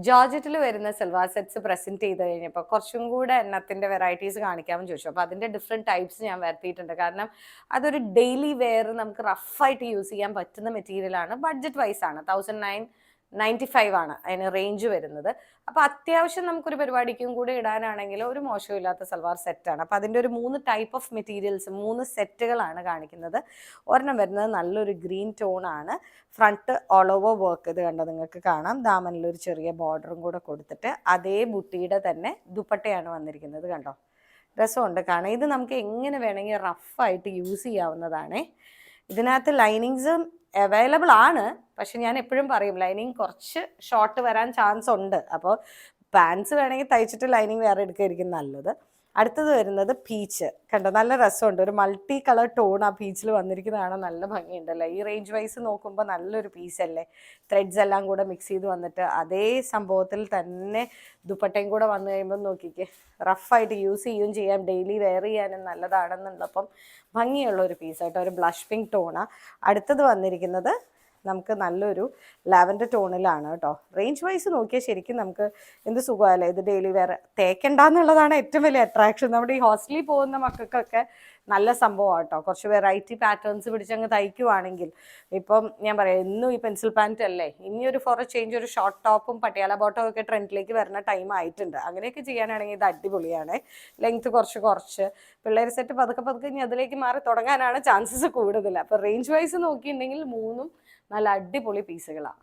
ജോർജറ്റിൽ വരുന്ന salwar sets present ചെയ്ത് കഴിഞ്ഞപ്പോൾ കുറച്ചും കൂടെ എണ്ണത്തിന്റെ വെറൈറ്റീസ് കാണിക്കാമെന്ന് ചോദിച്ചു. അപ്പോൾ അതിന്റെ ഡിഫറെന്റ് ടൈപ്സ് ഞാൻ വരുത്തിയിട്ടുണ്ട്. കാരണം അതൊരു ഡെയിലി വെയർ നമുക്ക് റഫായിട്ട് യൂസ് ചെയ്യാൻ പറ്റുന്ന മെറ്റീരിയൽ ആണ്. ബഡ്ജറ്റ് വൈസ് ആണ്. 1995 ആണ് അതിന് റേഞ്ച് വരുന്നത്. അപ്പൊ അത്യാവശ്യം നമുക്കൊരു പരിപാടിക്കും കൂടെ ഇടാനാണെങ്കിൽ ഒരു മോശമില്ലാത്ത സൽവാർ സെറ്റാണ്. അപ്പൊ അതിന്റെ ഒരു 3 ടൈപ്പ് ഓഫ് മെറ്റീരിയൽസ്, 3 സെറ്റുകളാണ് കാണിക്കുന്നത്. ഒരെണ്ണം വരുന്നത് നല്ലൊരു ഗ്രീൻ ടോൺ ആണ്. ഫ്രണ്ട് ഓൾ ഓവർ വർക്ക് ഇത് കണ്ടോ നിങ്ങൾക്ക് കാണാം. ദാമനിൽ ഒരു ചെറിയ ബോർഡറും കൂടെ കൊടുത്തിട്ട് അതേ ബുട്ടിയുടെ തന്നെ ദുപ്പട്ടയാണ് വന്നിരിക്കുന്നത്. കണ്ടോ, രസമുണ്ട് കാണാൻ. ഇത് നമുക്ക് എങ്ങനെ വേണമെങ്കിൽ റഫായിട്ട് യൂസ് ചെയ്യാവുന്നതാണ്. ഇതിനകത്ത് ലൈനിങ്സും അവൈലബിൾ ആണ്. പക്ഷെ ഞാൻ എപ്പോഴും പറയും ലൈനിങ് കുറച്ച് ഷോർട്ട് വരാൻ ചാൻസ് ഉണ്ട്. അപ്പോൾ പാൻസ് വേണമെങ്കിൽ തയ്ച്ചിട്ട് ലൈനിങ് വേറെ എടുക്കുകയായിരിക്കും നല്ലത്. അടുത്തത് വരുന്നത് പീച്ച്. കണ്ടോ, നല്ല രസമുണ്ട്. ഒരു മൾട്ടി കളർ ടോൺ ആ പീച്ചിൽ വന്നിരിക്കുന്നതാണ്. നല്ല ഭംഗിയുണ്ടല്ലേ. ഈ റേഞ്ച് വൈസ് നോക്കുമ്പോൾ നല്ലൊരു പീസല്ലേ. ത്രെഡ്സ് എല്ലാം കൂടെ മിക്സ് ചെയ്ത് വന്നിട്ട് അതേ സംഭവത്തിൽ തന്നെ ദുപ്പട്ടയും കൂടെ വന്നു കഴിയുമ്പോൾ നോക്കിക്കേ, റഫായിട്ട് യൂസ് ചെയ്യുകയും ചെയ്യാം, ഡെയിലി വെയർ ചെയ്യാനും നല്ലതാണെന്നുള്ളപ്പം ഭംഗിയുള്ള ഒരു പീസ് കേട്ടോ. ഒരു ബ്ലഷ് പിങ്ക് ടോണാണ്. അടുത്തത് വന്നിരിക്കുന്നത് നമുക്ക് നല്ലൊരു ലാവൻഡർ ടോണിലാണ് കേട്ടോ. റേഞ്ച് വൈസ് നോക്കിയാൽ ശരിക്കും നമുക്ക് എന്ത് സുഖമല്ലേ. ഇത് ഡെയിലി വേറെ തേക്കണ്ടെന്നുള്ളതാണ് ഏറ്റവും വലിയ അട്രാക്ഷൻ. നമ്മുടെ ഈ ഹോസ്റ്റലിൽ പോകുന്ന മക്കൾക്കൊക്കെ നല്ല സംഭവമാണ് കേട്ടോ. കുറച്ച് വെറൈറ്റി പാറ്റേൺസ് പിടിച്ചങ്ങ് തയ്ക്കുവാണെങ്കിൽ, ഇപ്പം ഞാൻ പറയാം എന്നും ഈ പെൻസിൽ പാൻറ്റ് അല്ലേ, ഇനിയൊരു ഫോർ എ ചേഞ്ച് ഒരു ഷോർട്ട് ടോപ്പും പട്ടിയാല ബോട്ടവും ഒക്കെ ട്രെൻഡിലേക്ക് വരുന്ന ടൈം ആയിട്ടുണ്ട്. അങ്ങനെയൊക്കെ ചെയ്യാനാണെങ്കിൽ ഇത് അടിപൊളിയാണ്. ലെങ്ത് കുറച്ച് പിള്ളേർ സെറ്റ് പതുക്കെ ഇനി അതിലേക്ക് മാറി തുടങ്ങാനാണ് ചാൻസസ് കൂടുതൽ. അപ്പോൾ റേഞ്ച് വൈസ് നോക്കിയിട്ടുണ്ടെങ്കിൽ 3 നല്ല അടിപൊളി പീസുകളാണ്.